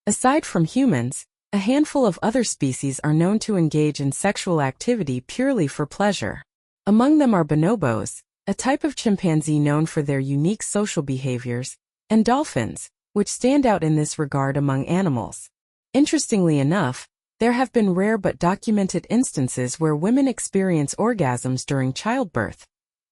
Aside from humans, a handful of other species are known to engage in sexual activity purely for pleasure. Among them are bonobos, a type of chimpanzee known for their unique social behaviors, and dolphins, which stand out in this regard among animals. Interestingly enough, there have been rare but documented instances where women experience orgasms during childbirth.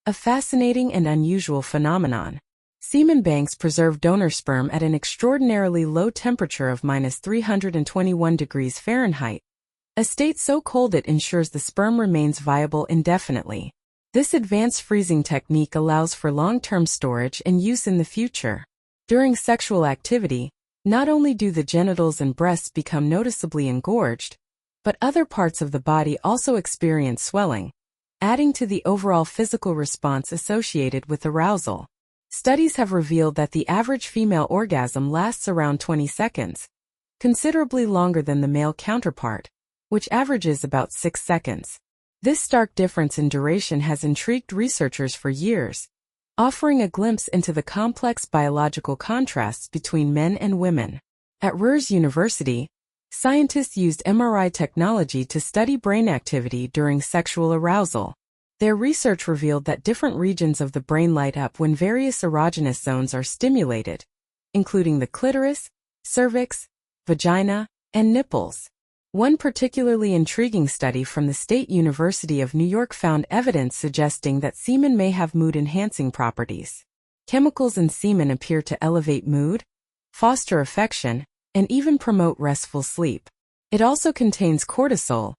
A fascinating and unusual phenomenon. Semen banks preserve donor sperm at an extraordinarily low temperature of -321 degrees Fahrenheit, a state so cold it ensures the sperm remains viable indefinitely. This advanced freezing technique allows for long-term storage and use in the future. During sexual activity, not only do the genitals and breasts become noticeably engorged, but other parts of the body also experience swelling, adding to the overall physical response associated with arousal. Studies have revealed that the average female orgasm lasts around 20 seconds, considerably longer than the male counterpart, which averages about 6 seconds. This stark difference in duration has intrigued researchers for years, offering a glimpse into the complex biological contrasts between men and women. At Ruhr's University, scientists used MRI technology to study brain activity during sexual arousal. Their research revealed that different regions of the brain light up when various erogenous zones are stimulated, including the clitoris, cervix, vagina, and nipples. One particularly intriguing study from the State University of New York found evidence suggesting that semen may have mood-enhancing properties. Chemicals in semen appear to elevate mood, foster affection, and even promote restful sleep. It also contains cortisol,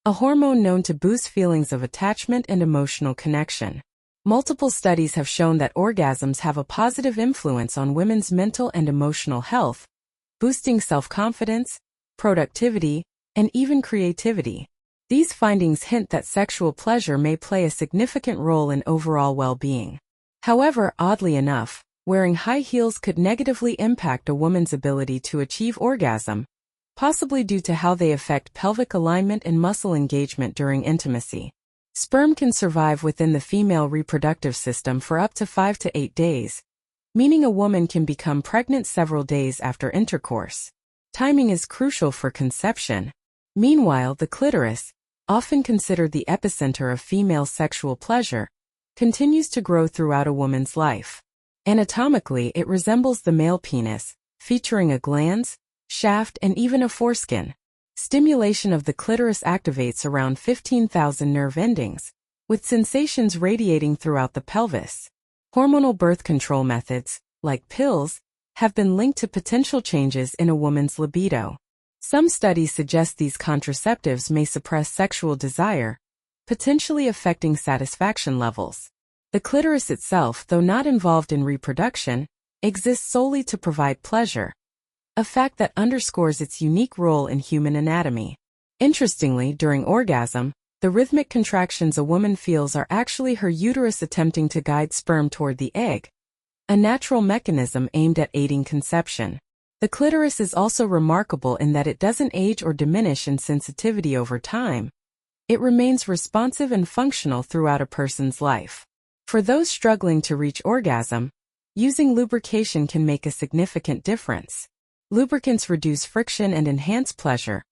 a hormone known to boost feelings of attachment and emotional connection. Multiple studies have shown that orgasms have a positive influence on women's mental and emotional health, boosting self-confidence, productivity, and even creativity. These findings hint that sexual pleasure may play a significant role in overall well-being. However, oddly enough, wearing high heels could negatively impact a woman's ability to achieve orgasm, possibly due to how they affect pelvic alignment and muscle engagement during intimacy. Sperm can survive within the female reproductive system for up to 5 to 8 days, meaning a woman can become pregnant several days after intercourse. Timing is crucial for conception. Meanwhile, the clitoris, often considered the epicenter of female sexual pleasure, continues to grow throughout a woman's life. Anatomically, it resembles the male penis, featuring a glans, shaft, and even a foreskin. Stimulation of the clitoris activates around 15,000 nerve endings, with sensations radiating throughout the pelvis. Hormonal birth control methods, like pills, have been linked to potential changes in a woman's libido. Some studies suggest these contraceptives may suppress sexual desire, potentially affecting satisfaction levels. The clitoris itself, though not involved in reproduction, exists solely to provide pleasure, a fact that underscores its unique role in human anatomy. Interestingly, during orgasm, the rhythmic contractions a woman feels are actually her uterus attempting to guide sperm toward the egg, a natural mechanism aimed at aiding conception. The clitoris is also remarkable in that it doesn't age or diminish in sensitivity over time. It remains responsive and functional throughout a person's life. For those struggling to reach orgasm, using lubrication can make a significant difference. Lubricants reduce friction and enhance pleasure,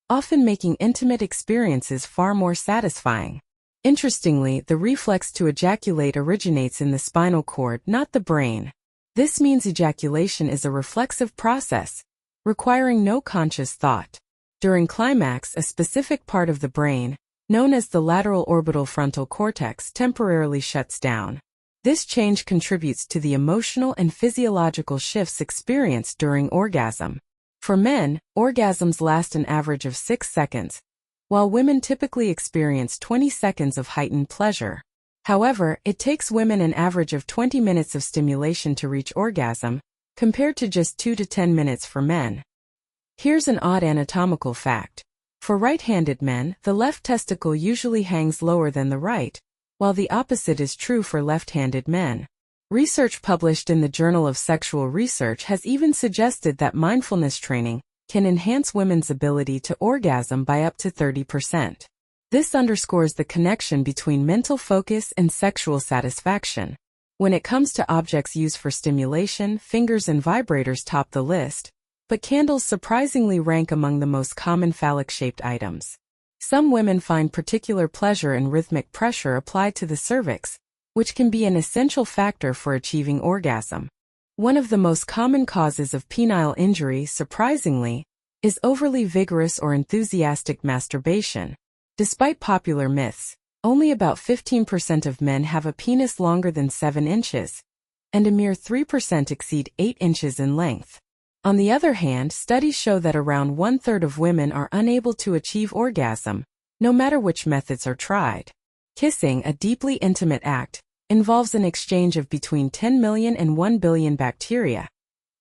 often making intimate experiences far more satisfying. Interestingly, the reflex to ejaculate originates in the spinal cord, not the brain. This means ejaculation is a reflexive process, requiring no conscious thought. During climax, a specific part of the brain, known as the lateral orbital frontal cortex, temporarily shuts down. This change contributes to the emotional and physiological shifts experienced during orgasm. For men, orgasms last an average of 6 seconds, while women typically experience 20 seconds of heightened pleasure. However, it takes women an average of 20 minutes of stimulation to reach orgasm, compared to just 2 to 10 minutes for men. Here's an odd anatomical fact. For right-handed men, the left testicle usually hangs lower than the right, while the opposite is true for left-handed men. Research published in the Journal of Sexual Research has even suggested that mindfulness training can enhance women's ability to orgasm by up to 30%. This underscores the connection between mental focus and sexual satisfaction. When it comes to objects used for stimulation, fingers and vibrators top the list, but candles surprisingly rank among the most common phallic-shaped items. Some women find particular pleasure in rhythmic pressure applied to the cervix, which can be an essential factor for achieving orgasm. One of the most common causes of penile injury, surprisingly, is overly vigorous or enthusiastic masturbation. Despite popular myths, only about 15% of men have a penis longer than 7 inches, and a mere 3% exceed 8 inches in length. On the other hand, studies show that around 1/3 of women are unable to achieve orgasm, no matter which methods are tried. Kissing, a deeply intimate act, involves an exchange of between 10 million and 1 billion bacteria,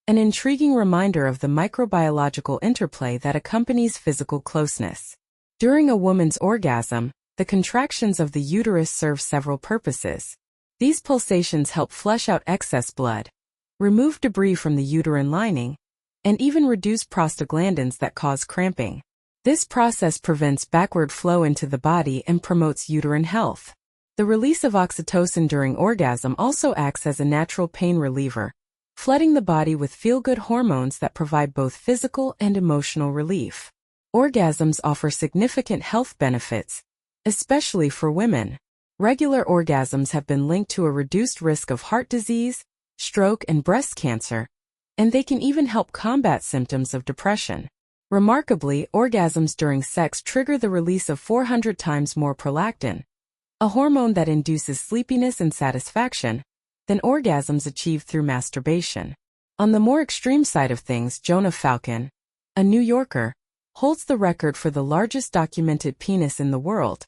an intriguing reminder of the microbiological interplay that accompanies physical closeness. During a woman's orgasm, the contractions of the uterus serve several purposes. These pulsations help flush out excess blood, remove debris from the uterine lining, and even reduce prostaglandins that cause cramping. This process prevents backward flow into the body and promotes uterine health. The release of oxytocin during orgasm also acts as a natural pain reliever, flooding the body with feel-good hormones that provide both physical and emotional relief. Orgasms offer significant health benefits, especially for women. Regular orgasms have been linked to a reduced risk of heart disease, stroke, and breast cancer, and they can even help combat symptoms of depression. Remarkably, orgasms during sex trigger the release of 400 times more prolactin, a hormone that induces sleepiness and satisfaction, than orgasms achieved through masturbation. On the more extreme side of things, Jonah Falcon, a New Yorker, holds the record for the largest documented penis in the world,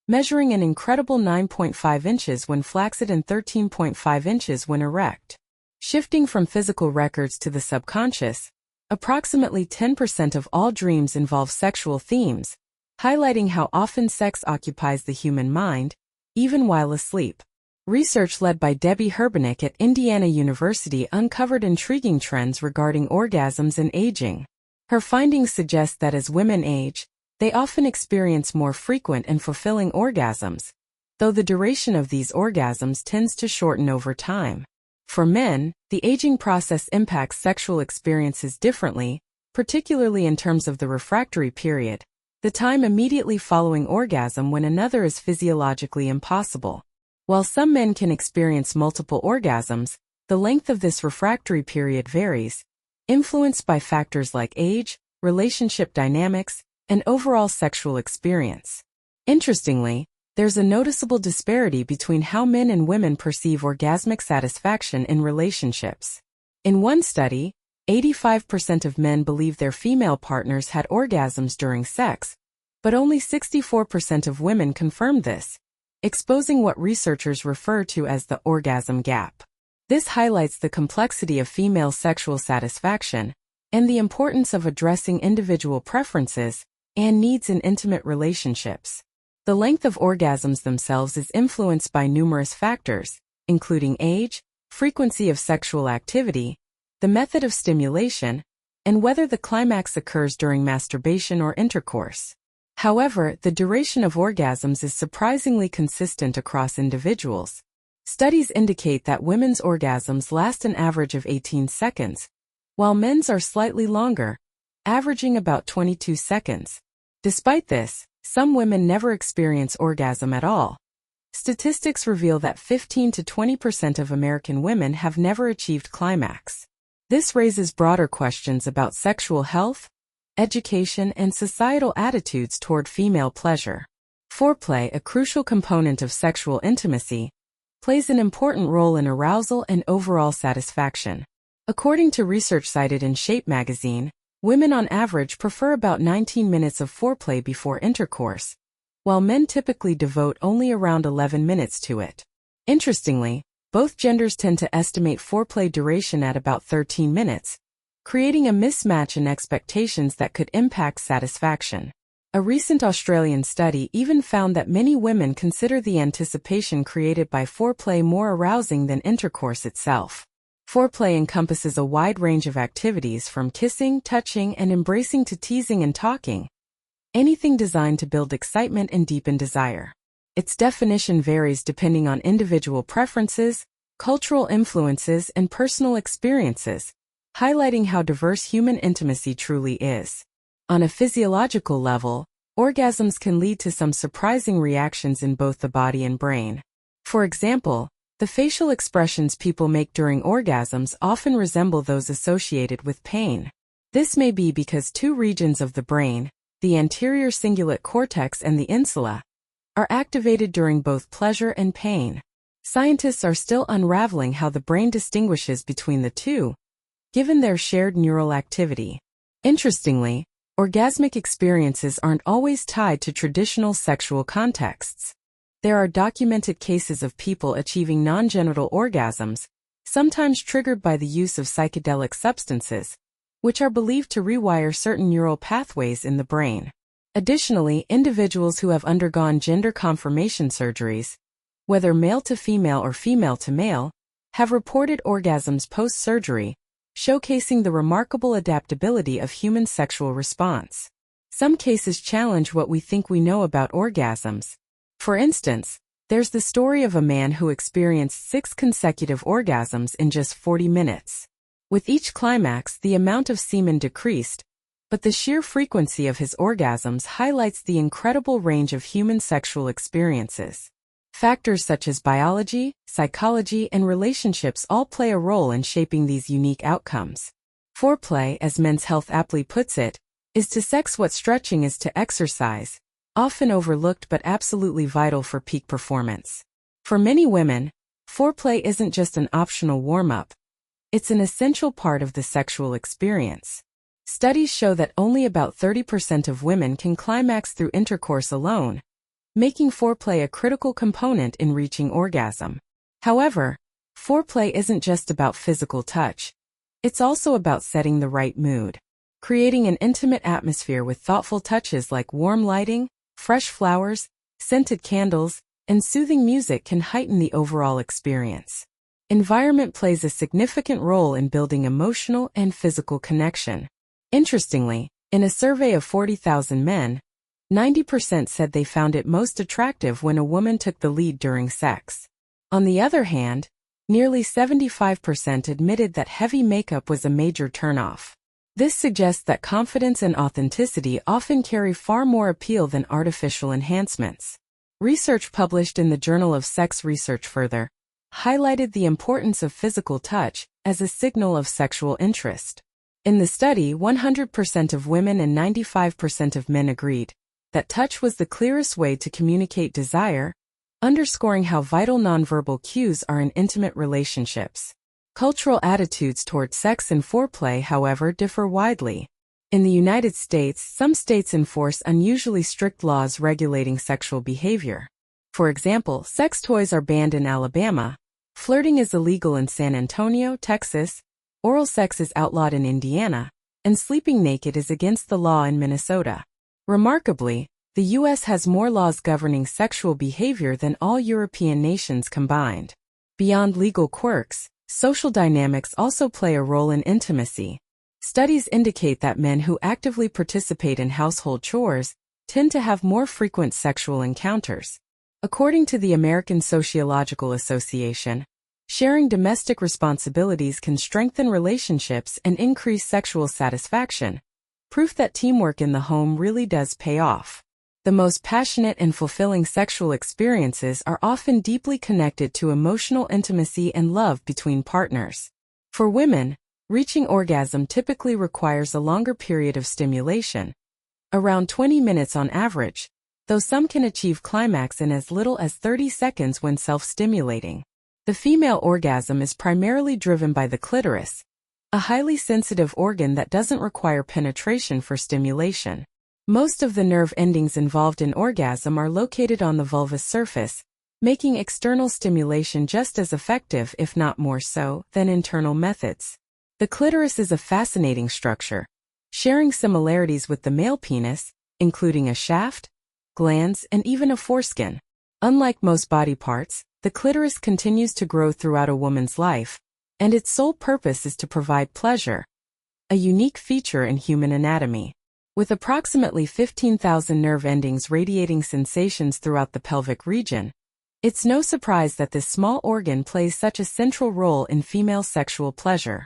measuring an incredible 9.5 inches when flaccid and 13.5 inches when erect. Shifting from physical records to the subconscious, approximately 10% of all dreams involve sexual themes, highlighting how often sex occupies the human mind, even while asleep. Research led by Debbie Herbenick at Indiana University uncovered intriguing trends regarding orgasms and aging. Her findings suggest that as women age, they often experience more frequent and fulfilling orgasms, though the duration of these orgasms tends to shorten over time. For men, the aging process impacts sexual experiences differently, particularly in terms of the refractory period, the time immediately following orgasm when another is physiologically impossible. While some men can experience multiple orgasms, the length of this refractory period varies, influenced by factors like age, relationship dynamics, and overall sexual experience. Interestingly, there's a noticeable disparity between how men and women perceive orgasmic satisfaction in relationships. In one study, 85% of men believe their female partners had orgasms during sex, but only 64% of women confirmed this, exposing what researchers refer to as the orgasm gap. This highlights the complexity of female sexual satisfaction and the importance of addressing individual preferences and needs in intimate relationships. The length of orgasms themselves is influenced by numerous factors, including age, frequency of sexual activity, the method of stimulation, and whether the climax occurs during masturbation or intercourse. However, the duration of orgasms is surprisingly consistent across individuals. Studies indicate that women's orgasms last an average of 18 seconds, while men's are slightly longer, averaging about 22 seconds. Despite this, some women never experience orgasm at all. Statistics reveal that 15 to 20% of American women have never achieved climax. This raises broader questions about sexual health, education, and societal attitudes toward female pleasure. Foreplay, a crucial component of sexual intimacy, plays an important role in arousal and overall satisfaction. According to research cited in Shape magazine, women on average prefer about 19 minutes of foreplay before intercourse, while men typically devote only around 11 minutes to it. Interestingly, both genders tend to estimate foreplay duration at about 13 minutes, creating a mismatch in expectations that could impact satisfaction. A recent Australian study even found that many women consider the anticipation created by foreplay more arousing than intercourse itself. Foreplay encompasses a wide range of activities from kissing, touching, and embracing to teasing and talking, anything designed to build excitement and deepen desire. Its definition varies depending on individual preferences, cultural influences, and personal experiences, highlighting how diverse human intimacy truly is. On a physiological level, orgasms can lead to some surprising reactions in both the body and brain. For example, the facial expressions people make during orgasms often resemble those associated with pain. This may be because two regions of the brain, the anterior cingulate cortex and the insula, are activated during both pleasure and pain. Scientists are still unraveling how the brain distinguishes between the two, given their shared neural activity. Interestingly, orgasmic experiences aren't always tied to traditional sexual contexts. There are documented cases of people achieving non-genital orgasms, sometimes triggered by the use of psychedelic substances, which are believed to rewire certain neural pathways in the brain. Additionally, individuals who have undergone gender confirmation surgeries, whether male to female or female to male, have reported orgasms post-surgery, showcasing the remarkable adaptability of human sexual response. Some cases challenge what we think we know about orgasms. For instance, there's the story of a man who experienced 6 consecutive orgasms in just 40 minutes. With each climax, the amount of semen decreased, but the sheer frequency of his orgasms highlights the incredible range of human sexual experiences. Factors such as biology, psychology, and relationships all play a role in shaping these unique outcomes. Foreplay, as Men's Health aptly puts it, is to sex what stretching is to exercise, often overlooked but absolutely vital for peak performance. For many women, foreplay isn't just an optional warm-up. It's an essential part of the sexual experience. Studies show that only about 30% of women can climax through intercourse alone, making foreplay a critical component in reaching orgasm. However, foreplay isn't just about physical touch. It's also about setting the right mood. Creating an intimate atmosphere with thoughtful touches like warm lighting, fresh flowers, scented candles, and soothing music can heighten the overall experience. Environment plays a significant role in building emotional and physical connection. Interestingly, in a survey of 40,000 men, 90% said they found it most attractive when a woman took the lead during sex. On the other hand, nearly 75% admitted that heavy makeup was a major turnoff. This suggests that confidence and authenticity often carry far more appeal than artificial enhancements. Research published in the Journal of Sex Research further highlighted the importance of physical touch as a signal of sexual interest. In the study, 100% of women and 95% of men agreed that touch was the clearest way to communicate desire, underscoring how vital nonverbal cues are in intimate relationships. Cultural attitudes toward sex and foreplay, however, differ widely. In the United States, some states enforce unusually strict laws regulating sexual behavior. For example, sex toys are banned in Alabama, flirting is illegal in San Antonio, Texas, oral sex is outlawed in Indiana, and sleeping naked is against the law in Minnesota. Remarkably, the U.S. has more laws governing sexual behavior than all European nations combined. Beyond legal quirks, social dynamics also play a role in intimacy. Studies indicate that men who actively participate in household chores tend to have more frequent sexual encounters. According to the American Sociological Association, sharing domestic responsibilities can strengthen relationships and increase sexual satisfaction, proof that teamwork in the home really does pay off. The most passionate and fulfilling sexual experiences are often deeply connected to emotional intimacy and love between partners. For women, reaching orgasm typically requires a longer period of stimulation, around 20 minutes on average, though some can achieve climax in as little as 30 seconds when self-stimulating. The female orgasm is primarily driven by the clitoris, a highly sensitive organ that doesn't require penetration for stimulation. Most of the nerve endings involved in orgasm are located on the vulvous surface, making external stimulation just as effective, if not more so, than internal methods. The clitoris is a fascinating structure, sharing similarities with the male penis, including a shaft, glands, and even a foreskin. Unlike most body parts, the clitoris continues to grow throughout a woman's life, and its sole purpose is to provide pleasure, a unique feature in human anatomy. With approximately 15,000 nerve endings radiating sensations throughout the pelvic region, it's no surprise that this small organ plays such a central role in female sexual pleasure.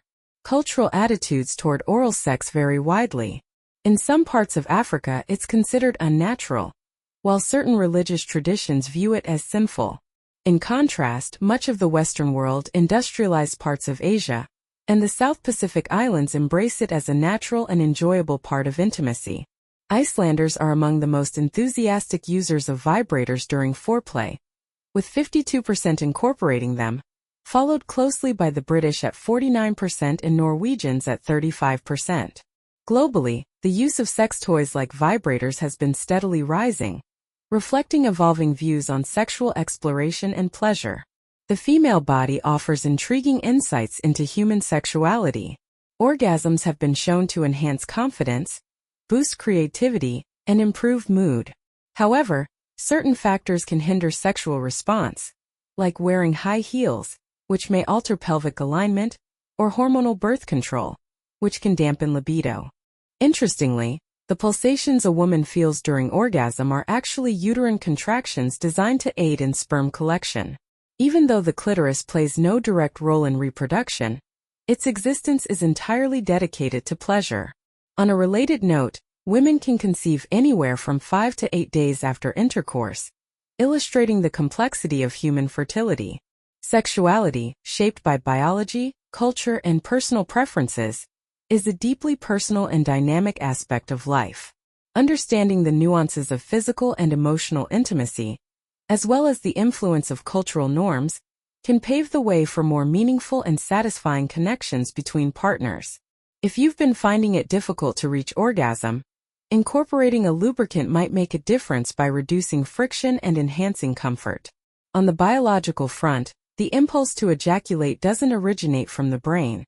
Cultural attitudes toward oral sex vary widely. In some parts of Africa, it's considered unnatural, while certain religious traditions view it as sinful. In contrast, much of the Western world, industrialized parts of Asia, and the South Pacific Islands embrace it as a natural and enjoyable part of intimacy. Icelanders are among the most enthusiastic users of vibrators during foreplay, with 52% incorporating them, followed closely by the British at 49% and Norwegians at 35%. Globally, the use of sex toys like vibrators has been steadily rising, reflecting evolving views on sexual exploration and pleasure. The female body offers intriguing insights into human sexuality. Orgasms have been shown to enhance confidence, boost creativity, and improve mood. However, certain factors can hinder sexual response, like wearing high heels, which may alter pelvic alignment, or hormonal birth control, which can dampen libido. Interestingly, the pulsations a woman feels during orgasm are actually uterine contractions designed to aid in sperm collection. Even though the clitoris plays no direct role in reproduction, its existence is entirely dedicated to pleasure. On a related note, women can conceive anywhere from 5 to 8 days after intercourse, illustrating the complexity of human fertility. Sexuality, shaped by biology, culture, and personal preferences, is a deeply personal and dynamic aspect of life. Understanding the nuances of physical and emotional intimacy, as well as the influence of cultural norms, can pave the way for more meaningful and satisfying connections between partners. If you've been finding it difficult to reach orgasm, incorporating a lubricant might make a difference by reducing friction and enhancing comfort. On the biological front, the impulse to ejaculate doesn't originate from the brain.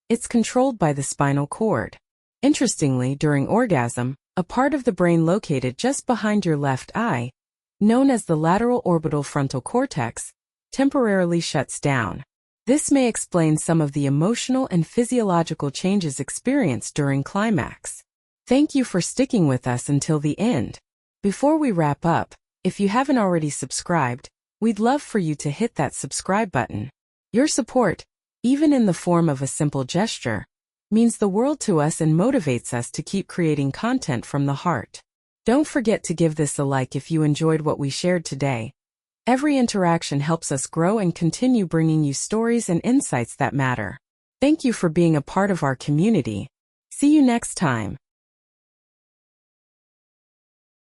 It's controlled by the spinal cord. Interestingly, during orgasm, a part of the brain located just behind your left eye, known as the lateral orbital frontal cortex, temporarily shuts down. This may explain some of the emotional and physiological changes experienced during climax. Thank you for sticking with us until the end. Before we wrap up, if you haven't already subscribed, we'd love for you to hit that subscribe button. Your support, even in the form of a simple gesture, means the world to us and motivates us to keep creating content from the heart. Don't forget to give this a like if you enjoyed what we shared today. Every interaction helps us grow and continue bringing you stories and insights that matter. Thank you for being a part of our community. See you next time.